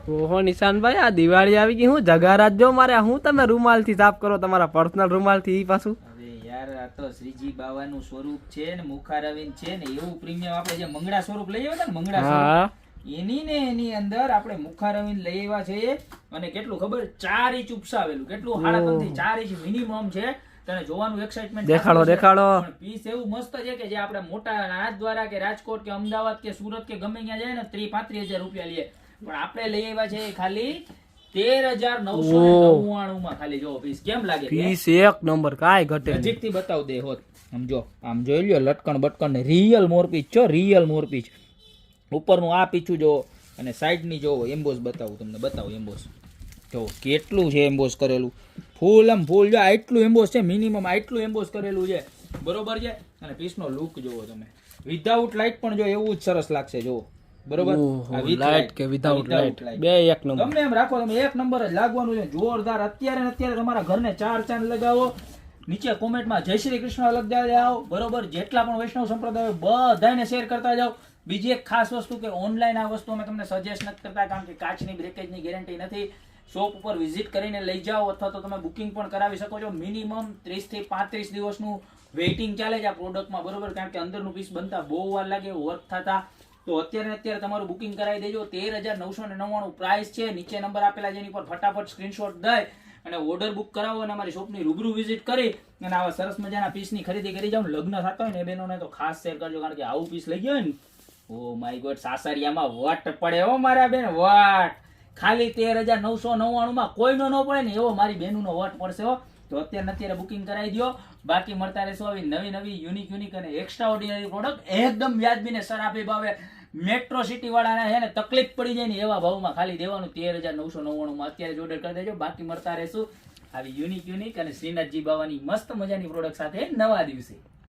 ઓહો નિશાનભાઈ, આ દિવાળી આવી ગઈ, હું જગારાત જો મારે, હું તમે રૂમાલ થી સાફ કરો, તમારા પર્સનલ રૂમાલ થી ઈ પાછું? અરે યાર, આ તો શ્રીજી બાવાનું સ્વરૂપ છે ને, મુખારવિંદ છે ને, એવું પ્રીમિયમ આપણે જે મંગળા સ્વરૂપ લઈ આવ્યા હતા ને, મંગળા સ્વરૂપ, એની અંદર આપણે મુખારવિંદ લઈ આવ્યા છે. અને કેટલું ખબર, 4 ઇંચ ઉપસાવેલું, કેટલું 3.5 થી 4 ઇંચ મિનિમમ છે. તને જોવાનું એક્સાઇટમેન્ટ દેખાડો. પીસ એવું મસ્ત છે કે જે આપણે મોટા હાથ દ્વારા કે રાજકોટ કે અમદાવાદ કે સુરત કે ગમે ત્યાં જાય ને 30-35 હજાર રૂપિયા લઈએ, પણ આપણે લઈ આવ્યા છે ખાલી 13,999 માં. ખાલી જો પીસ કેમ લાગે, પીસ એક નંબર, કાઈ ઘટે નજીક થી બતાવ દે હોત. સમજો, આમ જોઈ લ્યો, લટકણ બટકણ ને રિયલ મોરપીચ છો, રિયલ મોરપીચ. ઉપરનું આ પીછું જો, અને સાઈડ ની જો એમ્બોસ બતાવું તમને, બતાવો એમ્બોસ જો કેટલું છે એમ્બોસ કરેલું, ફૂલ આમ ફૂલ જો આટલું એમ્બોસ છે, મિનિમમ આટલું એમ્બોસ કરેલું છે, બરોબર છે. અને પીસનો લુક જોવો તમે, વિધાઉટ લાઇટ પણ જો એવું જ સરસ લાગશે, જો બરોબર. લાઇટ કે વિધાઉટ લાઇટ બે એક નંબર, ગમે એમ રાખો તમે, એક નંબર જ લાગવાનું છે, જોરદાર. અત્યારે તમારા ઘરને 4 ચાંદ લગાવો. નીચે કોમેન્ટમાં જય શ્રી કૃષ્ણ લખતા જાઓ, બરોબર. જેટલા પણ વૈષ્ણવ સંપ્રદાય બધાને શેર કરતા જાઓ. બીજી એક ખાસ વસ્તુ કે ઓનલાઈન આ વસ્તુ અમે તમને સજેસ્ટ નથી કરતા, કારણ કે કાચની બ્રેકેજની ગેરંટી નથી. શોપ ઉપર વિઝિટ કરીને લઈ જાઓ, અથવા તો તમે બુકિંગ પણ કરાવી શકો છો. મિનિમમ 30 થી 35 દિવસનું વેઇટિંગ ચાલે છે આ પ્રોડક્ટમાં, બરોબર. કારણ કે અંદરનું પીસ બનતા બહુ વાર લાગે, વર્ક થતા. તો અત્યારે તમારું બુકિંગ કરાવી દેજો. 13,999 પ્રાઇસ છે. નીચે નંબર આપેલા છે, એની પર ફટાફટ સ્ક્રીનશોટ દઈ અને ઓર્ડર બુક કરાવો, અને અમારી શોપની રૂબરૂ વિઝિટ કરી અને આવા સરસ મજાના પીસની ખરીદી કરી જાઓ. લગ્ન થતા હોય ને એ બહેનોને તો ખાસ શેર કરજો, કારણ કે આવું પીસ લઈ ગયો હોય ને, ઓ માય ગોડ, સાસરિયામાં વટ પડે હો મારા બેન, વટ. ખાલી 13,999 માં કોઈનો ન પડે ને એવો મારી બહેનોનો વટ પડશે હો. તો અત્યારે બુકિંગ કરાવી દો. બાકી મળતા રહેશો આવી નવી યુનિક અને એક્સ્ટ્રા ઓર્ડિનરી પ્રોડક્ટ એકદમ વ્યાજબી ને સરાફી ભાવે. મેટ્રો સિટી વાળાને છે ને તકલીફ પડી જાય ને એવા ભાવમાં ખાલી દેવાનું 13,999 માં. અત્યારે જ ઓર્ડર કરી દેજો. બાકી મળતા રહેશું આવી યુનિક અને શ્રીનાથજી બાવાની મસ્ત મજાની પ્રોડક્ટ સાથે નવા દિવસે.